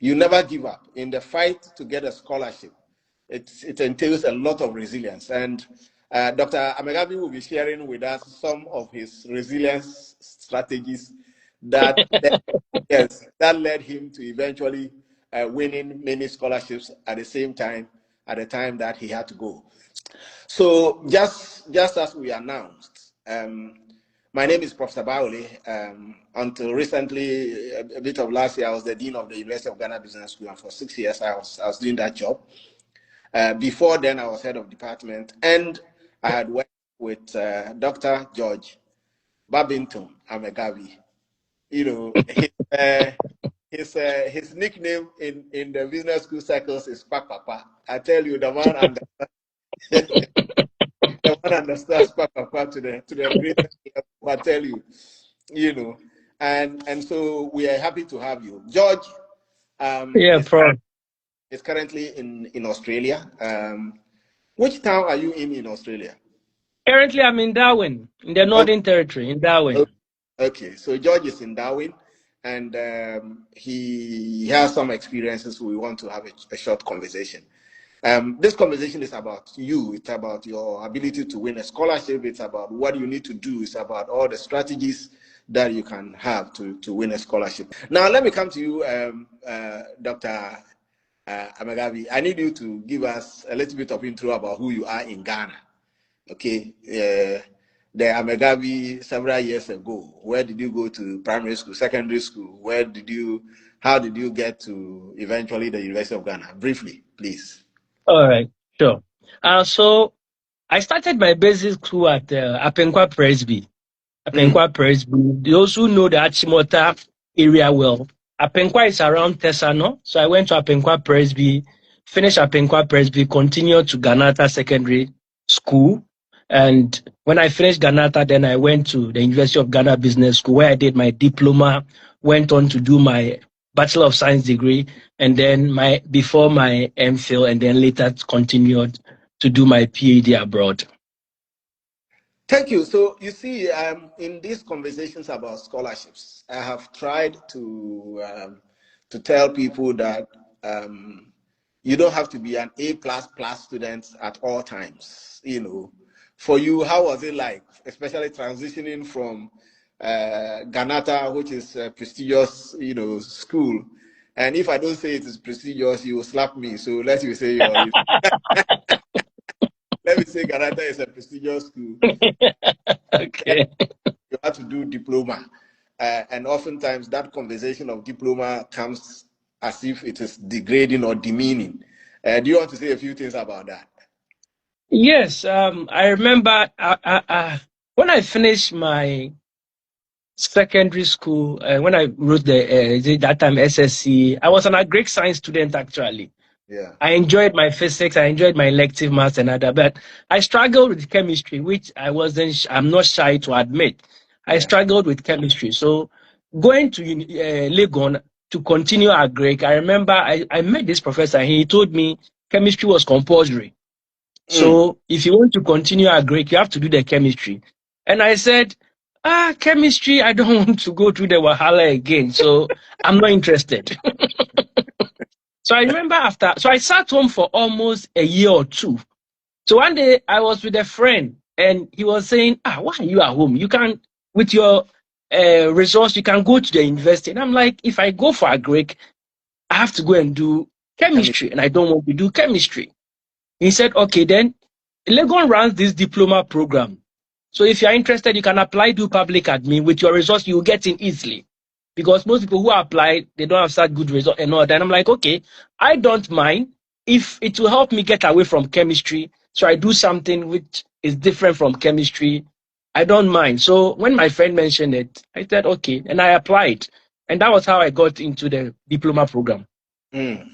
you never give up in the fight to get a scholarship. It entails a lot of resilience. And Dr. Amegavi will be sharing with us some of his resilience strategies that yes, that led him to eventually winning many scholarships at the same time, at the time that he had to go. So just as we announced, my name is Prof. Bawole. Until recently, a bit of last year, I was the Dean of the University of Ghana Business School, and for 6 years I was doing that job. Before then, I was head of department, and I had worked with Dr. George Babington Amegavi. You know, his nickname in the business school circles is Papa. I tell you, the man understands Papa to the greatest level. I tell you, you know, and so we are happy to have you, George. Prof. Is currently in Australia. Which town are you in Australia? Currently, I'm in Darwin, in the Northern Territory, in Darwin. Okay, so George is in Darwin, and he has some experiences. We want to have a short conversation. This conversation is about you. It's about your ability to win a scholarship. It's about what you need to do. It's about all the strategies that you can have to win a scholarship. Now, let me come to you, Dr. Amegavi. I need you to give us a little bit of intro about who you are in Ghana. Okay, the Amegavi several years ago. Where did you go to primary school, secondary school? How did you get to eventually the University of Ghana? Briefly, please. All right, sure. So I started my basic school at Apenkwa Presby. Apenkwa Presby. Those who know the Achimota area well, Apenkwa is around Tesano. So I went to Apenkwa Presby, finished Apenkwa Presby, continued to Ganata Secondary School. And when I finished Ganata, then I went to the University of Ghana Business School, where I did my diploma, went on to do my Bachelor of Science degree, and then before my MPhil, and then later continued to do my PhD abroad. Thank you. So you see, in these conversations about scholarships, I have tried to tell people that you don't have to be an A++ student at all times. You know, for you, how was it like, especially transitioning from Ganata, which is a prestigious, school? And if I don't say it is prestigious, you will slap me. So let me say let me say Ganata is a prestigious school. Okay. You have to do diploma. And oftentimes that conversation of diploma comes as if it is degrading or demeaning. Do you want to say a few things about that? Yes. I remember when I finished my secondary school, when I wrote that time SSC, I was an agric science student actually. Yeah. I enjoyed my physics, I enjoyed my elective maths and other, but I struggled with chemistry, which I'm not shy to admit. I struggled with chemistry. So going to Legon to continue agric, I remember I met this professor and he told me chemistry was compulsory. So if you want to continue agric, you have to do the chemistry. And I said, chemistry, I don't want to go through the wahala again. So I'm not interested. So I remember so I sat home for almost a year or two. So one day I was with a friend and he was saying, why are you at home? You can, with your resource, you can go to the university. And I'm like, if I go for agric, I have to go and do chemistry and I don't want to do chemistry. He said, okay, then Legon runs this diploma program. So if you're interested, you can apply, do public admin. With your resource, you'll get in easily. Because most people who apply, they don't have such good results and all that. And I'm like, okay, I don't mind if it will help me get away from chemistry. So I do something which is different from chemistry. I don't mind. So when my friend mentioned it, I said, okay, and I applied. And that was how I got into the diploma program. And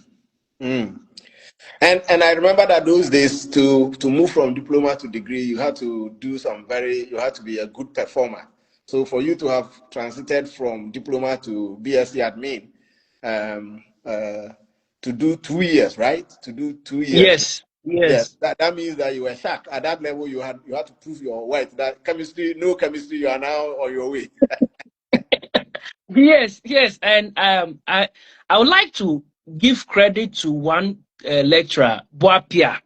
I remember that those days to move from diploma to degree, you had to do you had to be a good performer. So for you to have transited from diploma to BSc admin, to do 2 years, right? To do 2 years. Yes. That means that you were sharp. At that level, you had to prove your worth. That no chemistry, you are now on your way. Yes. And I would like to give credit to one lecturer, Boapia.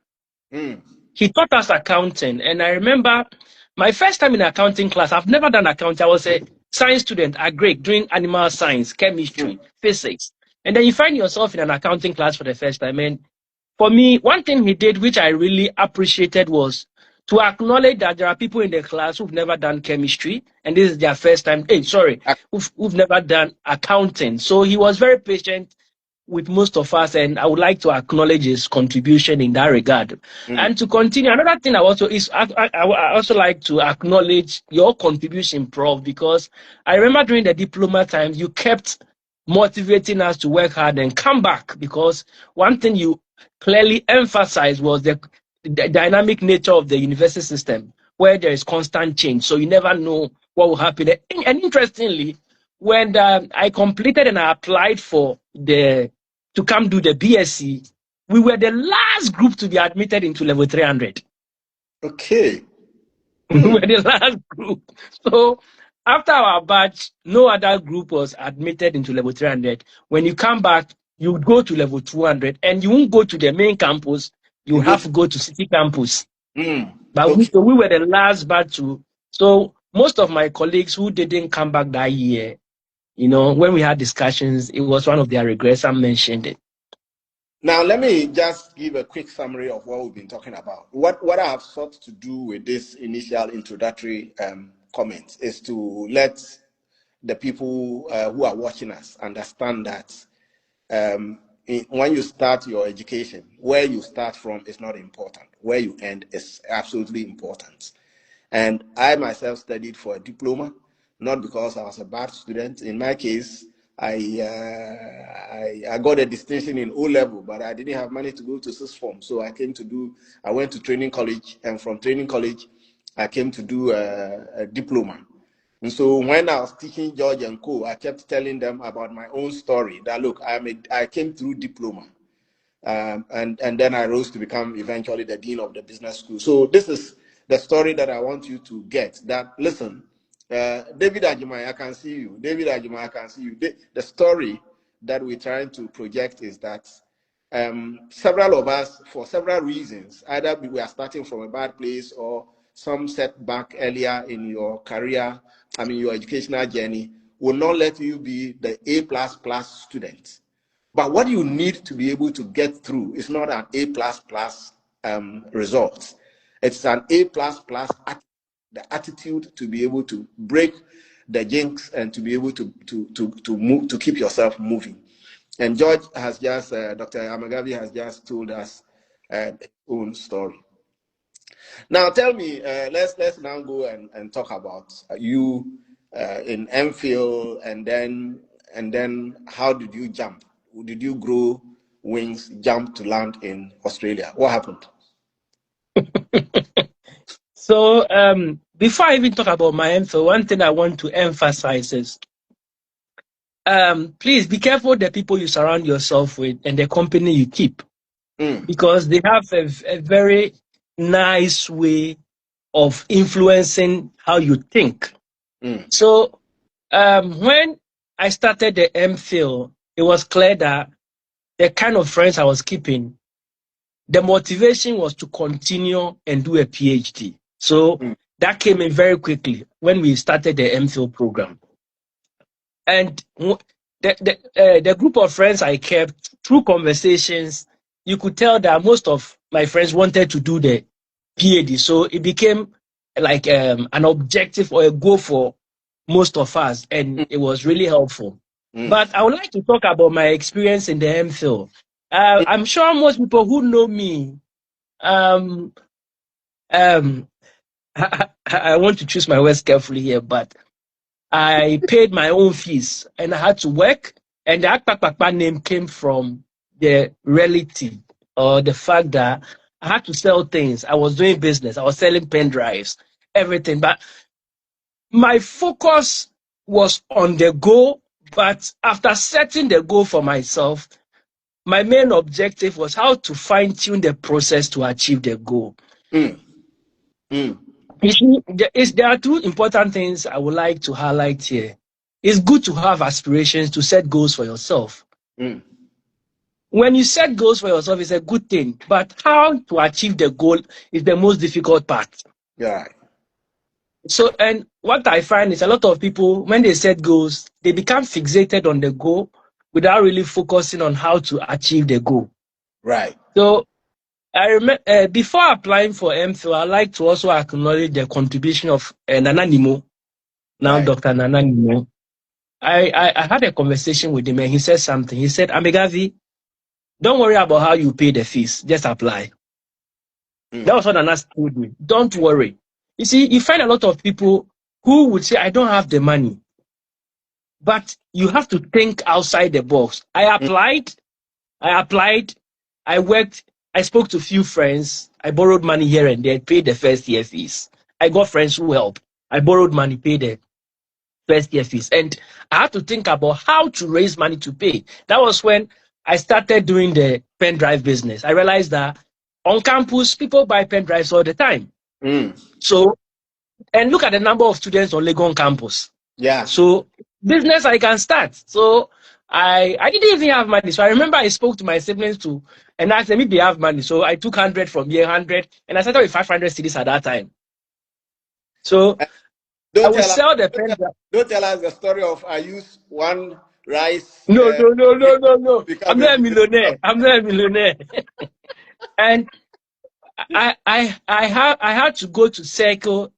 He taught us accounting, and I remember my first time in accounting class. I've never done accounting. I was a science student at Greg doing animal science, chemistry, physics, and then you find yourself in an accounting class for the first time. And for me, one thing he did, which I really appreciated, was to acknowledge that there are people in the class who've never done chemistry, and this is their first time. Who've never done accounting. So he was very patient with most of us, and I would like to acknowledge his contribution in that regard. And to continue, another thing I also like to acknowledge your contribution, Prof, because I remember during the diploma times you kept motivating us to work hard and come back, because one thing you clearly emphasized was the dynamic nature of the university system, where there is constant change, so you never know what will happen. And interestingly, when I completed and I applied to come do the BSc, we were the last group to be admitted into level 300. Okay. We were the last group. So after our batch, no other group was admitted into level 300. When you come back, you would go to level 200, and you won't go to the main campus. You have to go to city campus. But Okay. we were the last batch to. So most of my colleagues who didn't come back that year, when we had discussions, it was one of their regrets. I mentioned it. Now, let me just give a quick summary of what we've been talking about. What I have sought to do with this initial introductory comments is to let the people who are watching us understand that when you start your education, where you start from is not important. Where you end is absolutely important. And I myself studied for a diploma, not because I was a bad student. In my case, I got a distinction in O-level, but I didn't have money to go to sixth form. So I went to training college, and from training college, I came to do a diploma. And so when I was teaching George and Co, I kept telling them about my own story, that look, I came through diploma. And then I rose to become eventually the dean of the business school. So this is the story that I want you to get. That listen, David Ajimai, I can see you. David Ajimai, I can see you. The story that we're trying to project is that several of us, for several reasons, either we are starting from a bad place or some setback earlier in your career, your educational journey, will not let you be the A++ student. But what you need to be able to get through is not an A++ result. It's an A++, the attitude to be able to break the jinx and to be able to move, to keep yourself moving. And George has just, Dr. Amegavi has just told us his own story. Now tell me, let's now go and talk about you in MPhil, and then how did you jump? Did you grow wings, jump to land in Australia? What happened? So before I even talk about my MPhil, one thing I want to emphasize is please be careful the people you surround yourself with and the company you keep, because they have a very nice way of influencing how you think. So when I started the MPhil, it was clear that the kind of friends I was keeping, the motivation was to continue and do a PhD. So that came in very quickly when we started the MPhil program. And the group of friends I kept, through conversations, you could tell that most of my friends wanted to do the PhD. So it became like an objective or a goal for most of us, and it was really helpful. But I would like to talk about my experience in the MPhil. I'm sure most people who know me, I want to choose my words carefully here, but I paid my own fees and I had to work. And the Akpakpakpa name came from the reality or the fact that I had to sell things. I was doing business. I was selling pen drives, everything. But my focus was on the goal. But after setting the goal for myself, my main objective was how to fine-tune the process to achieve the goal. There are two important things I would like to highlight here. It's good to have aspirations, to set goals for yourself. when you set goals for yourself, it's a good thing, but how to achieve the goal is the most difficult part. Yeah. So, and what I find is a lot of people, when they set goals, they become fixated on the goal without really focusing on how to achieve the goal. Right. So, I remember before applying for MPhil, I like to also acknowledge the contribution of Nana Nimo, now Right. Dr. Nana Nimo. I had a conversation with him and he said something. He said, Amegavi, don't worry about how you pay the fees, just apply. Mm. That was what Nana told me. Don't worry. You see, you find a lot of people who would say, I don't have the money. But you have to think outside the box. Mm. I applied, I worked, I spoke to a few friends, I borrowed money here and there, paid the first year fees. I got friends who helped. I borrowed money, paid the first year fees. And I had to think about how to raise money to pay. That was when I started doing the pen drive business. I realized that on campus, people buy pen drives all the time. Mm. So, and look at the number of students on Legon campus. Yeah. So business I can start. So I didn't even have money. So I remember I spoke to my siblings too and asked them if they have money. So I took 100 from here, 100, and I started with 500 cedis at that time. So I Don't would tell us. sell the pen drive. Don't tell us the story of I use one rice No, no, no, no, grain no, no. to become I'm a not a millionaire. millionaire. I'm not a millionaire. And I had to go to Circle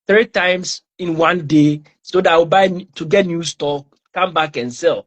3 times in one day so that I would buy to get new stock, come back and sell.